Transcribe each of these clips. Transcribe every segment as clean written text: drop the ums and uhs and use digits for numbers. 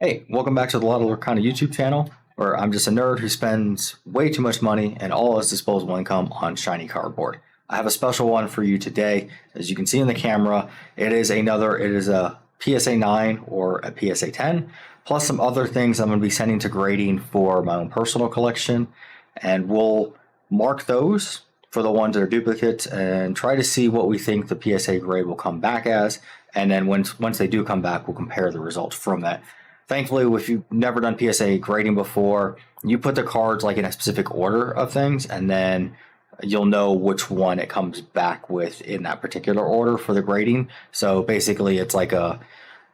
Hey, welcome back to the Lotto Kind of YouTube channel, where I'm just a nerd who spends way too much money and all his disposable income on shiny cardboard. I have a special one for you today. As you can see in the camera, it is a PSA 9 or a PSA 10, plus some other things I'm going to be sending to grading for my own personal collection. And we'll mark those for the ones that are duplicates and try to see what we think the PSA grade will come back as. And then once they do come back, we'll compare the results from that. Thankfully, if you've never done PSA grading before, you put the cards like in a specific order of things, and then you'll know which one it comes back with in that particular order for the grading. So basically, it's like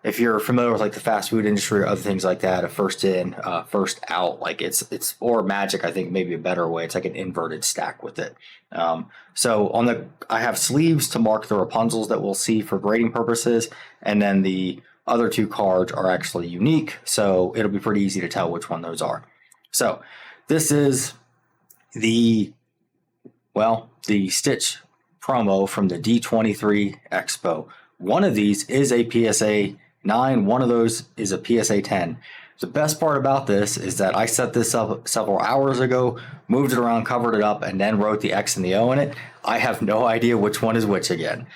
if you're familiar with like the fast food industry or other things like that, a first in, first out, like it's or Magic, I think maybe a better way. It's like an inverted stack with it. I have sleeves to mark the Rapunzels that we'll see for grading purposes, and then the other two cards are actually unique, so it'll be pretty easy to tell which one those are. So this is the Stitch promo from the D23 Expo. One of these is a PSA 9, one of those is a PSA 10. The best part about this is that I set this up several hours ago, moved it around, covered it up, and then wrote the X and the O in it. I have no idea which one is which again.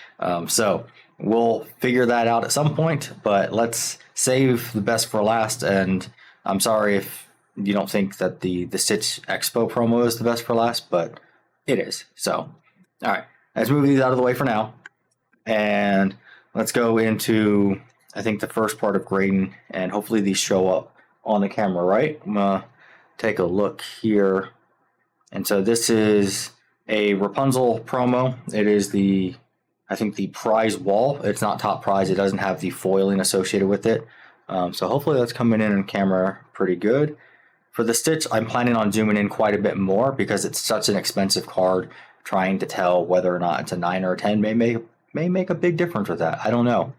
So we'll figure that out at some point, but let's save the best for last. And I'm sorry if you don't think that the Stitch Expo promo is the best for last, but it is. So, all right, let's move these out of the way for now. And let's go into, I think, the first part of grading, and hopefully these show up on the camera, right? I'm going to take a look here. And so this is a Rapunzel promo. It is I think the prize wall. It's not top prize. It doesn't have the foiling associated with it. So hopefully that's coming in on camera pretty good. For the Stitch, I'm planning on zooming in quite a bit more because it's such an expensive card. Trying to tell whether or not it's a 9 or a 10 may make a big difference with that. I don't know.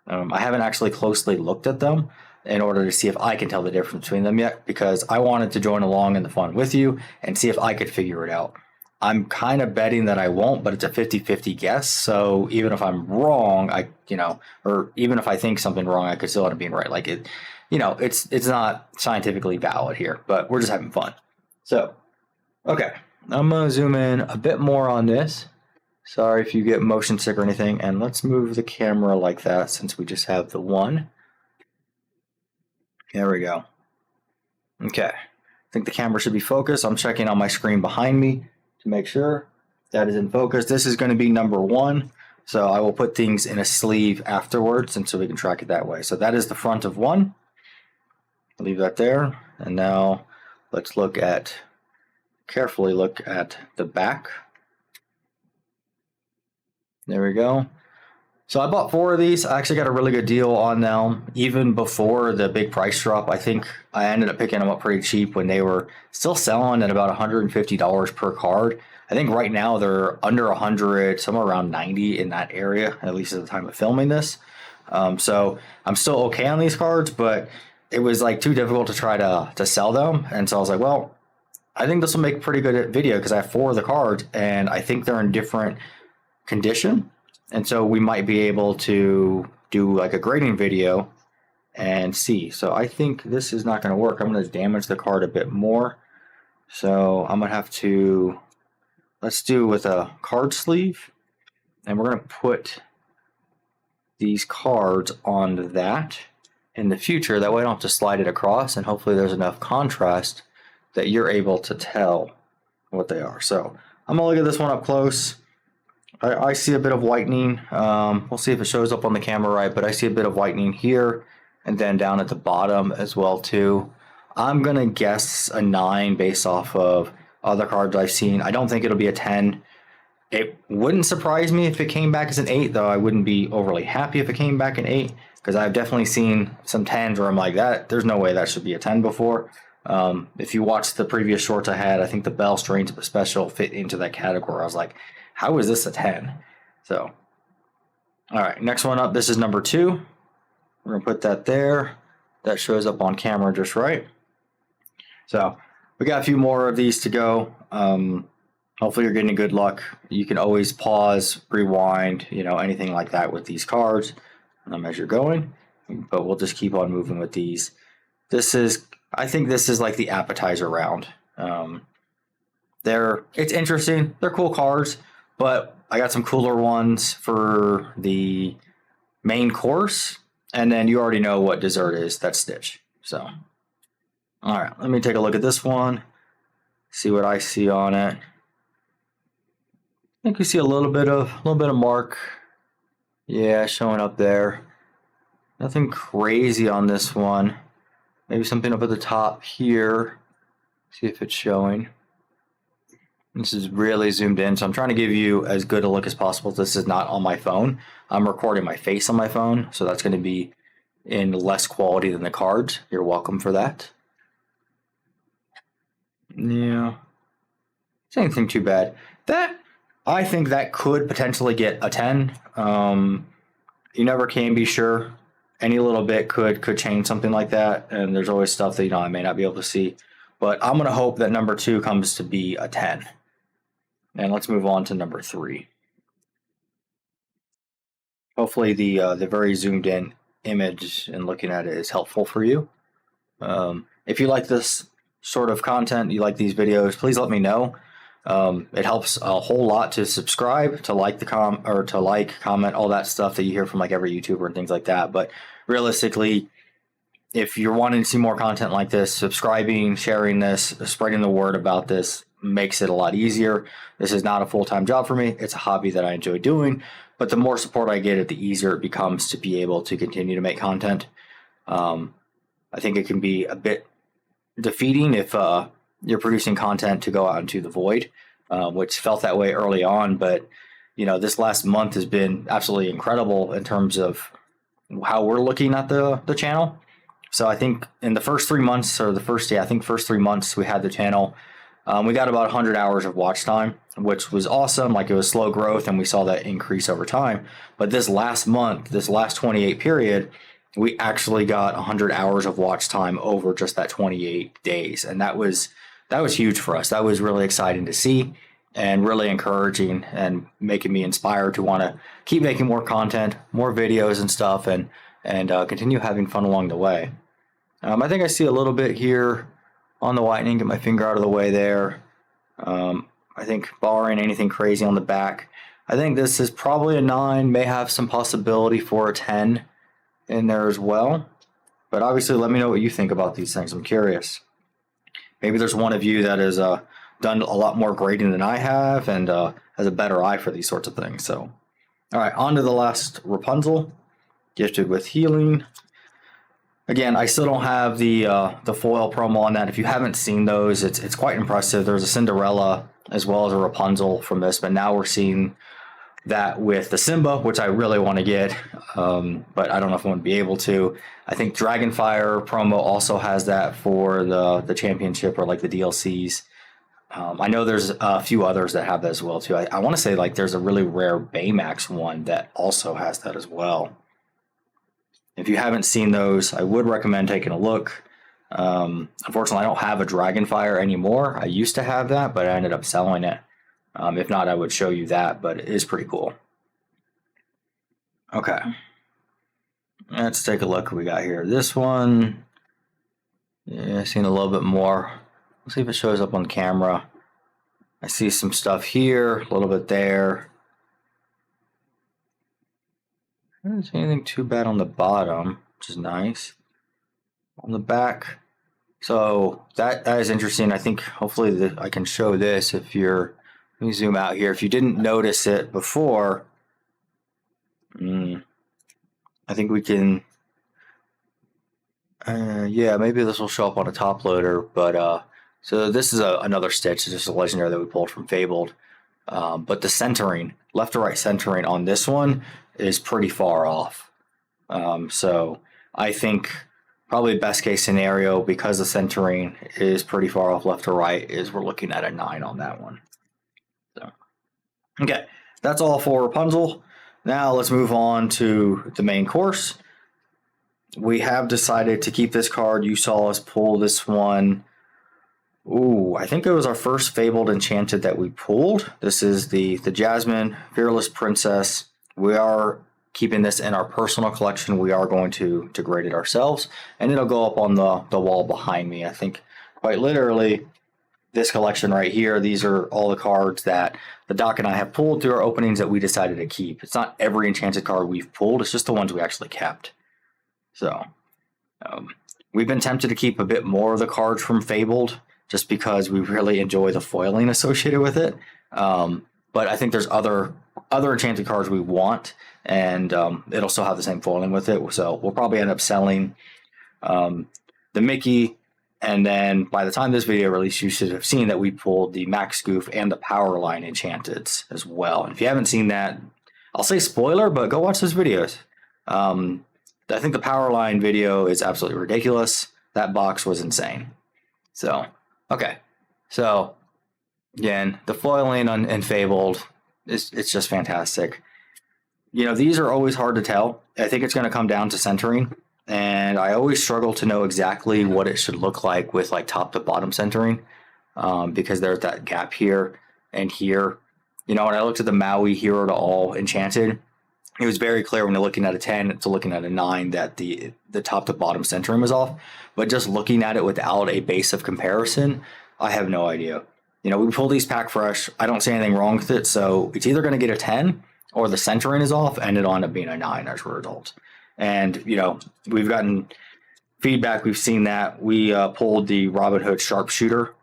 I haven't actually closely looked at them in order to see if I can tell the difference between them yet, because I wanted to join along in the fun with you and see if I could figure it out. I'm kind of betting that I won't, but it's a 50-50 guess. So even if I'm wrong, or even if I think something wrong, I could still end up being right. Like it's not scientifically valid here, but we're just having fun. So, okay, I'm gonna zoom in a bit more on this. Sorry if you get motion sick or anything, and let's move the camera like that since we just have the one. There we go. Okay, I think the camera should be focused. I'm checking on my screen behind me to make sure that is in focus. This is going to be number 1, so I will put things in a sleeve afterwards, and so we can track it that way. So that is the front of 1. I'll leave that there, and now let's carefully look at the back. There we go. So I bought 4 of these. I actually got a really good deal on them even before the big price drop. I think I ended up picking them up pretty cheap when they were still selling at about $150 per card. I think right now they're under 100, somewhere around 90 in that area, at least at the time of filming this. So I'm still okay on these cards, but it was like too difficult to try to sell them. And so I was like, well, I think this will make a pretty good video because I have 4 of the cards and I think they're in different condition. And so we might be able to do like a grading video and see. So I think this is not going to work. I'm going to damage the card a bit more. So I'm going to have to, let's do with a card sleeve. And we're going to put these cards on that in the future. That way I don't have to slide it across. And hopefully there's enough contrast that you're able to tell what they are. So I'm going to look at this one up close. I see a bit of whitening. We'll see if it shows up on the camera right, but I see a bit of whitening here and then down at the bottom as well too. I'm going to guess a 9 based off of other cards I've seen. I don't think it'll be a 10. It wouldn't surprise me if it came back as an 8, though I wouldn't be overly happy if it came back an 8, because I've definitely seen some 10s where I'm like, there's no way that should be a 10 before. If you watched the previous shorts I had, I think the Bell Strange Special fit into that category. I was like, how is this a 10? So, all right, next one up, this is number 2. We're going to put that there. That shows up on camera just right. So, we got a few more of these to go. Hopefully you're getting good luck. You can always pause, rewind, anything like that with these cards as you're going. But we'll just keep on moving with these. I think this is like the appetizer round. It's interesting. They're cool cards, but I got some cooler ones for the main course, and then you already know what dessert is. That's Stitch. So, all right, let me take a look at this one. See what I see on it. I think we see a little bit of mark. Yeah, showing up there. Nothing crazy on this one. Maybe something up at the top here. See if it's showing. This is really zoomed in, so I'm trying to give you as good a look as possible. This is not on my phone. I'm recording my face on my phone, so that's going to be in less quality than the cards. You're welcome for that. Yeah. It's anything too bad. I think that could potentially get a 10. You never can be sure. Any little bit could change something like that, and there's always stuff that I may not be able to see. But I'm going to hope that number 2 comes to be a 10. And let's move on to number 3. Hopefully the very zoomed in image and looking at it is helpful for you. If you like this sort of content, you like these videos, please let me know. It helps a whole lot to subscribe, to like comment, all that stuff that you hear from like every YouTuber and things like that. But realistically, if you're wanting to see more content like this, subscribing, sharing this, spreading the word about this makes it a lot easier. This is not a full-time job for me. It's a hobby that I enjoy doing, but the more support I get, the easier it becomes to be able to continue to make content. I think it can be a bit defeating if you're producing content to go out into the void, which felt that way early on. But, this last month has been absolutely incredible in terms of how we're looking at the channel. So I think in the first 3 months, or first 3 months we had the channel, we got about 100 hours of watch time, which was awesome. Like, it was slow growth, and we saw that increase over time. But this last month, this last 28 period, we actually got 100 hours of watch time over just that 28 days. And that was huge for us. That was really exciting to see and really encouraging and making me inspired to want to keep making more content, more videos and stuff, and continue having fun along the way. I think I see a little bit here on the whitening. Get my finger out of the way there. I think barring anything crazy on the back, I think this is probably a 9, may have some possibility for a 10 in there as well. But obviously, let me know what you think about these things. I'm curious. Maybe there's one of you that has done a lot more grading than I have and has a better eye for these sorts of things. So, all right, on to the last Rapunzel, gifted with healing. Again, I still don't have the foil promo on that. If you haven't seen those, it's quite impressive. There's a Cinderella as well as a Rapunzel from this, but now we're seeing that with the Simba, which I really want to get, but I don't know if I'm going to be able to. I think Dragonfire promo also has that for the championship or like the DLCs. I know there's a few others that have that as well too. I want to say like there's a really rare Baymax one that also has that as well. If you haven't seen those, I would recommend taking a look. Unfortunately, I don't have a Dragonfire anymore. I used to have that, but I ended up selling it. If not, I would show you that, but it is pretty cool. Okay. Let's take a look what we got here. This one, yeah, seen a little bit more. Let's see if it shows up on camera. I see some stuff here, a little bit there. I don't see anything too bad on the bottom, which is nice. On the back, so that is interesting. I think hopefully I can show this if you're. Let me zoom out here. If you didn't notice it before, I think we can. Yeah, maybe this will show up on a top loader. But so this is another Stitch. This is a legendary that we pulled from Fabled. But the centering, left to right centering on this one is pretty far off. So I think probably best case scenario, because the centering is pretty far off left to right, is we're looking at a 9 on that one. So, okay, that's all for Rapunzel. Now let's move on to the main course. We have decided to keep this card. You saw us pull this one. Ooh, I think it was our first Fabled Enchanted that we pulled. This is the Jasmine, Fearless Princess. We are keeping this in our personal collection. We are going to grade it ourselves, and it'll go up on the wall behind me. I think quite literally this collection right here, these are all the cards that the doc and I have pulled through our openings that we decided to keep. It's not every enchanted card we've pulled, it's just the ones we actually kept. So we've been tempted to keep a bit more of the cards from Fabled just because we really enjoy the foiling associated with it. But I think there's other enchanted cards we want, and it'll still have the same foiling with it. So we'll probably end up selling the Mickey. And then by the time this video released, you should have seen that we pulled the Max Goof and the Power Line Enchanteds as well. And if you haven't seen that, I'll say spoiler, but go watch those videos. I think the Power Line video is absolutely ridiculous. That box was insane. So, okay. So, again, the foiling and Fabled, it's just fantastic. You know, these are always hard to tell. I think it's going to come down to centering. And I always struggle to know exactly what it should look like with like top to bottom centering, because there's that gap here and here. You know, when I looked at the Maui Hero to All Enchanted, it was very clear when you're looking at a 10 to looking at a 9 that the top to bottom centering was off. But just looking at it without a base of comparison, I have no idea. You know, we pull these pack fresh. I don't see anything wrong with it. So it's either going to get a 10 or the centering is off and it'll end up being a 9 as a result. And, you know, we've gotten feedback. We've seen that. We pulled the Robin Hood Sharpshooter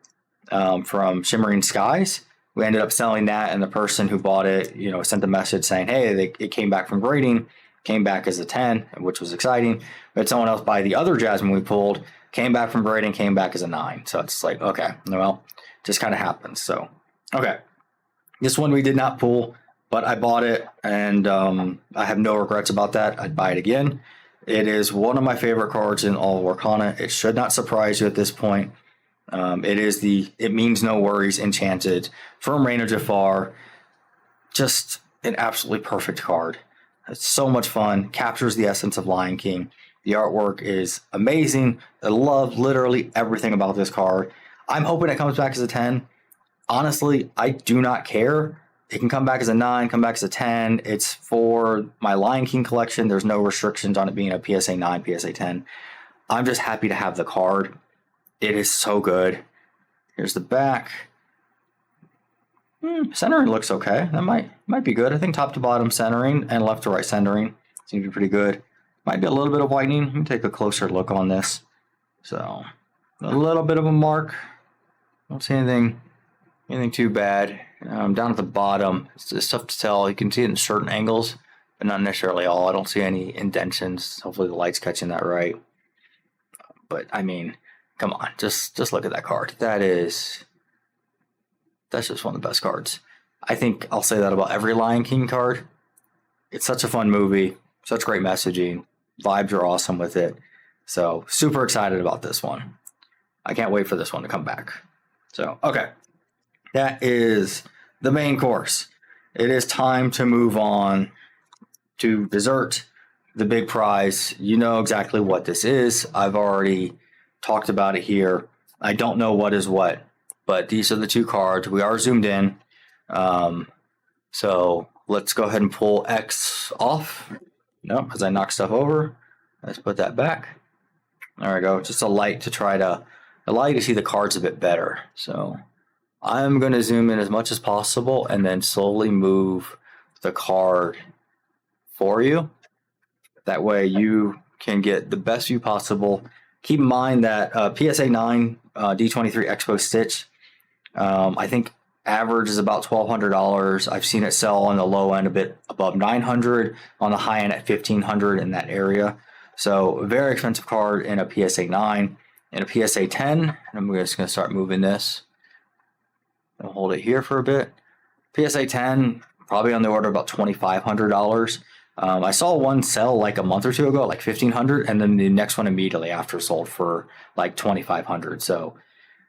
from Shimmering Skies. We ended up selling that, and the person who bought it, you know, sent a message saying, hey, it came back from grading, came back as a 10, which was exciting. But someone else buy the other Jasmine we pulled, came back from grading, came back as a 9. So it's like, okay, well, just kind of happens. So, okay. This one we did not pull, but I bought it, and I have no regrets about that. I'd buy it again. It is one of my favorite cards in all of Arcana. It should not surprise you at this point. It is the It Means No Worries Enchanted from Reign of Jafar. Just an absolutely perfect card. It's so much fun. Captures the essence of Lion King. The artwork is amazing. I love literally everything about this card. I'm hoping it comes back as a 10. Honestly, I do not care. It can come back as a 9, come back as a 10. It's for my Lion King collection. There's no restrictions on it being a PSA 9, PSA 10. I'm just happy to have the card. It is so good. Here's the back. Centering looks okay. That might be good. I think top to bottom centering and left to right centering seems to be pretty good. Might be a little bit of whitening. Let me take a closer look on this. So, a little bit of a mark. Don't see anything too bad. Down at the bottom, it's tough to tell. You can see it in certain angles, but not necessarily all. I don't see any indentions. Hopefully the light's catching that right. But I mean, come on, just look at that card. That's just one of the best cards. I think I'll say that about every Lion King card. It's such a fun movie, such great messaging. Vibes are awesome with it. So super excited about this one. I can't wait for this one to come back. So, okay. That is the main course. It is time to move on to dessert, the big prize. You know exactly what this is. I've already talked about it here. I don't know what is what, but these are the two cards. We are zoomed in. So let's go ahead and pull X off. Nope, as I knock stuff over. Let's put that back. There we go. Just a light to allow you to see the cards a bit better. So I'm going to zoom in as much as possible and then slowly move the card for you. That way you can get the best view possible. Keep in mind that PSA 9 D23 Expo Stitch, I think average is about $1,200. I've seen it sell on the low end a bit above $900, on the high end at $1,500 in that area. So a very expensive card in a PSA 9. In a PSA 10, I'm just going to start moving this. I'll hold it here for a bit. PSA 10, probably on the order of about $2,500. I saw one sell like a month or two ago at like $1,500, and then the next one immediately after sold for like $2,500. So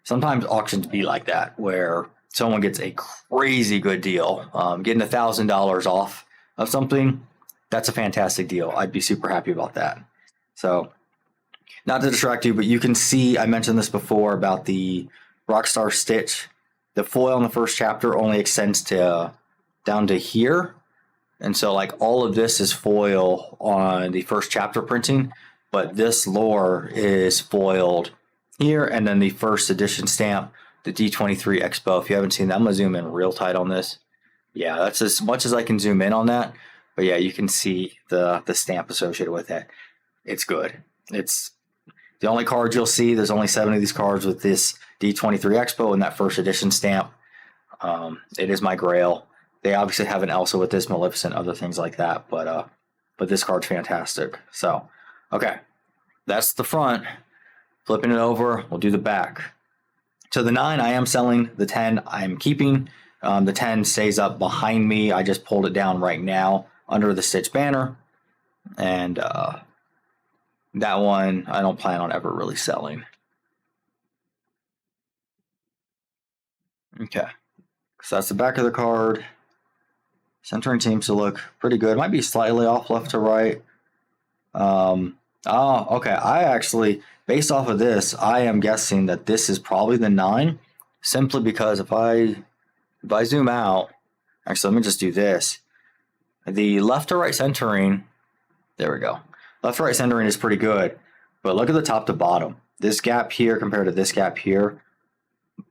sometimes auctions be like that, where someone gets a crazy good deal. Getting $1,000 off of something, that's a fantastic deal. I'd be super happy about that. So, not to distract you, but you can see, I mentioned this before about the Rockstar Stitch. The foil in the first chapter only extends to down to here. And so like all of this is foil on the first chapter printing, but this lore is foiled here. And then the first edition stamp, the D23 Expo. If you haven't seen that, I'm gonna zoom in real tight on this. Yeah, that's as much as I can zoom in on that. But yeah, you can see the stamp associated with it. It's good. It's the only cards you'll see. There's only 7 of these cards with this D23 Expo and that first edition stamp. It is my grail. They obviously have an Elsa with this, Maleficent, other things like that, but this card's fantastic. So, okay, that's the front. Flipping it over, we'll do the back. So the 9, I am selling. The 10, I'm keeping. The 10 stays up behind me. I just pulled it down right now under the Stitch banner, and that one I don't plan on ever really selling. Okay, so that's the back of the card. Centering seems to look pretty good. Might be slightly off left to right. Oh, okay. I actually, based off of this, I am guessing that this is probably the 9, simply because if I zoom out, actually, let me just do this. The left to right centering, there we go. Left to right centering is pretty good, but look at the top to bottom. This gap here compared to this gap here,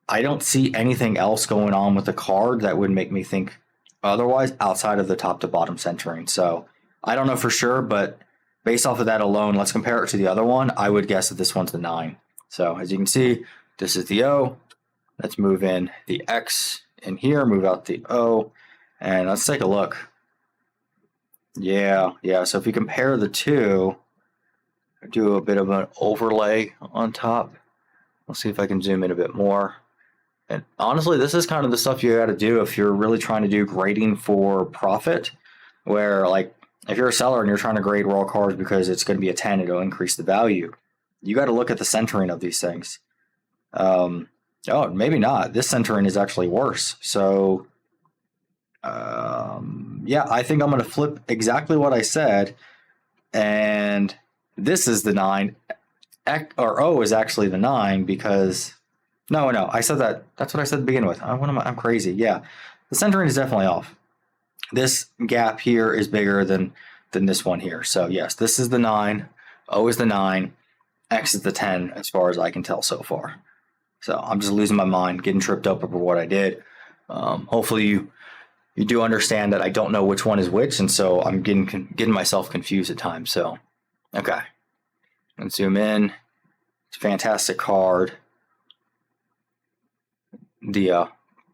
I don't see anything else going on with the card that would make me think otherwise outside of the top to bottom centering. So I don't know for sure, but based off of that alone, let's compare it to the other one. I would guess that this one's the 9. So as you can see, this is the O. Let's move in the X in here, move out the O, and let's take a look. Yeah. So if you compare the two, do a bit of an overlay on top. Let's see if I can zoom in a bit more. And honestly, this is kind of the stuff you got to do if you're really trying to do grading for profit, where like if you're a seller and you're trying to grade raw cards because it's going to be a 10, it'll increase the value. You got to look at the centering of these things. Oh, maybe not. This centering is actually worse. So, yeah, I think I'm going to flip exactly what I said. And this is the 9. Or O is actually the 9 because... No, I said that. That's what I said to begin with. I'm crazy. Yeah, the centering is definitely off. This gap here is bigger than this one here. So yes, this is the 9. O is the 9. X is the 10 as far as I can tell so far. So I'm just losing my mind, getting tripped up over what I did. Hopefully you do understand that I don't know which one is which, and so I'm getting myself confused at times. So okay, let's zoom in. It's a fantastic card.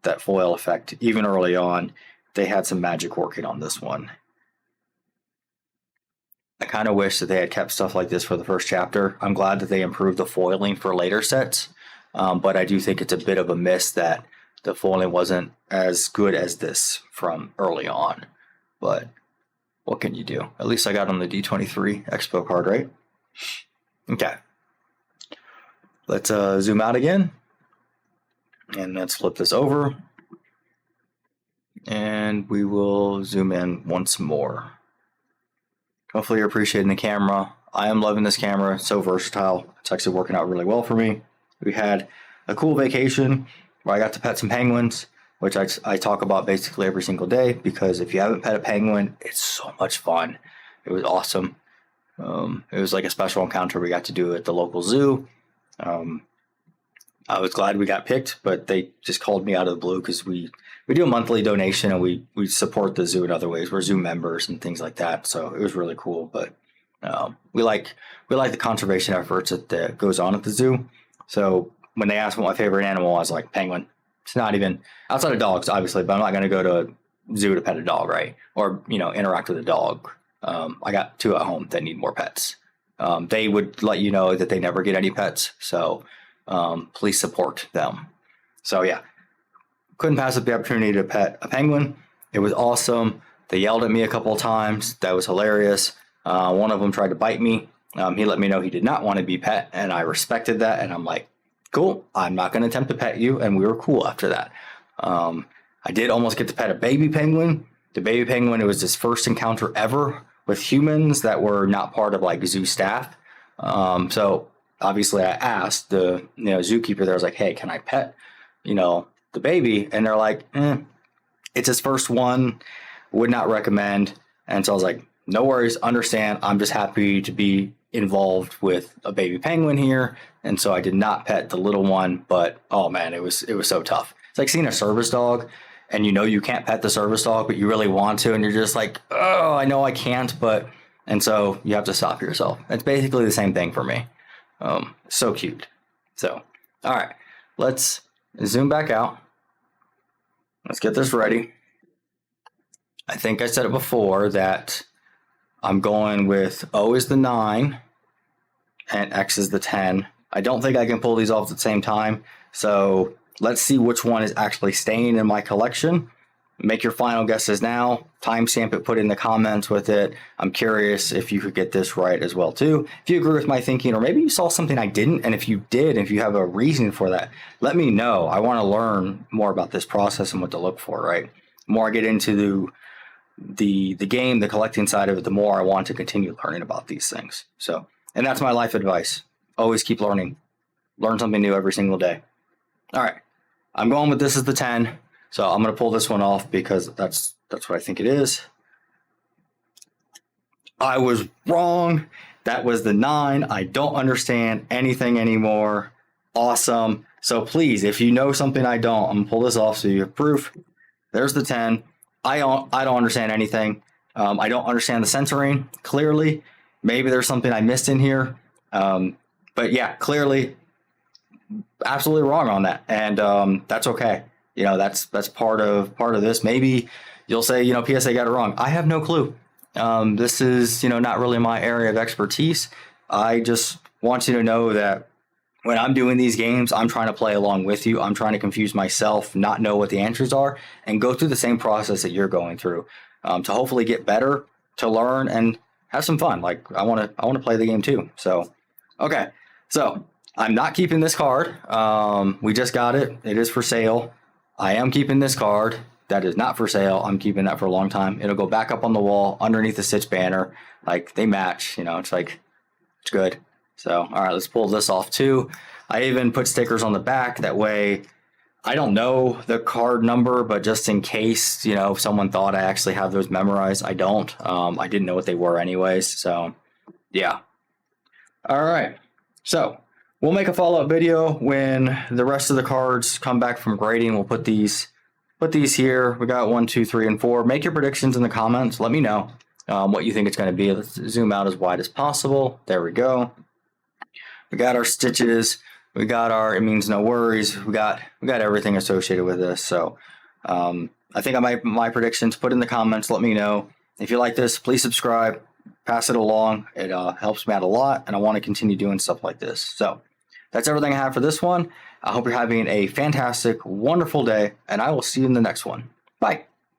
That foil effect, even early on, they had some magic working on this one. I kind of wish that they had kept stuff like this for the first chapter. I'm glad that they improved the foiling for later sets, but I do think it's a bit of a miss that the foiling wasn't as good as this from early on. But what can you do? At least I got on the D23 Expo card, right? Okay. Let's zoom out again. And let's flip this over. And we will zoom in once more. Hopefully you're appreciating the camera. I am loving this camera. It's so versatile. It's actually working out really well for me. We had a cool vacation where I got to pet some penguins, which I talk about basically every single day, because if you haven't pet a penguin, it's so much fun. It was awesome. It was like a special encounter we got to do at the local zoo. I was glad we got picked, but they just called me out of the blue because we do a monthly donation and we support the zoo in other ways. We're zoo members and things like that. So it was really cool. But we like the conservation efforts that goes on at the zoo. So when they asked what my favorite animal, I was like, penguin. It's not even outside of dogs, obviously, but I'm not going to go to a zoo to pet a dog, right? Or, interact with a dog. I got 2 at home that need more pets. They would let you know that they never get any pets. So please support them. So yeah, couldn't pass up the opportunity to pet a penguin. It was awesome. They yelled at me a couple of times. That was hilarious. One of them tried to bite me. He let me know he did not want to be pet, and I respected that. And I'm like, cool, I'm not going to attempt to pet you. And we were cool after that. I did almost get to pet a baby penguin. The baby penguin, it was his first encounter ever with humans that were not part of like zoo staff. So obviously I asked the zookeeper there, I was like, hey, can I pet the baby? And they're like, it's his first one. would not recommend. And so I was like, no worries, understand. I'm just happy to be involved with a baby penguin here. And so I did not pet the little one, but oh man, it was so tough. It's like seeing a service dog and you know you can't pet the service dog, but you really want to, and you're just like, oh, I know I can't, but, and so you have to stop yourself. It's basically the same thing for me. So cute. So, all right, let's zoom back out. Let's get this ready. I think I said it before that I'm going with O is the 9 and X is the 10. I don't think I can pull these off at the same time. So let's see which one is actually staying in my collection. Make your final guesses now. Timestamp it, put it in the comments with it. I'm curious if you could get this right as well too. If you agree with my thinking, or maybe you saw something I didn't, and if you did, if you have a reason for that, let me know. I want to learn more about this process and what to look for, right? The more I get into the game, the collecting side of it, the more I want to continue learning about these things. So, and that's my life advice. Always keep learning. Learn something new every single day. All right. I'm going with this as the 10. So I'm going to pull this one off because that's what I think it is. I was wrong. That was the 9. I don't understand anything anymore. Awesome. So please, if you know something I don't, I'm going to pull this off so you have proof. There's the 10. I don't understand anything. I don't understand the censoring, clearly. Maybe there's something I missed in here. But yeah, clearly, absolutely wrong on that. And that's okay. You know, that's part of this. Maybe you'll say, PSA got it wrong. I have no clue. This is, not really my area of expertise. I just want you to know that when I'm doing these games, I'm trying to play along with you. I'm trying to confuse myself, not know what the answers are, and go through the same process that you're going through to hopefully get better, to learn, and have some fun. Like I want to play the game too. So, okay. So I'm not keeping this card. We just got it. It is for sale. I am keeping this card. That is not for sale. I'm keeping that for a long time. It'll go back up on the wall underneath the Stitch banner. Like they match, it's like, it's good. So, all right, let's pull this off too. I even put stickers on the back. That way I don't know the card number, but just in case, if someone thought I actually have those memorized, I don't. I didn't know what they were anyways. So yeah. All right. So we'll make a follow-up video when the rest of the cards come back from grading. We'll put these here. We got 1, 2, 3, and 4. Make your predictions in the comments. Let me know what you think it's going to be. Let's zoom out as wide as possible. There we go. We got our stitches. We got our, it means no worries. We got everything associated with this. So I think my predictions, put in the comments. Let me know. If you like this, please subscribe. Pass it along. It helps me out a lot, and I want to continue doing stuff like this. So that's everything I have for this one. I hope you're having a fantastic, wonderful day, and I will see you in the next one. Bye.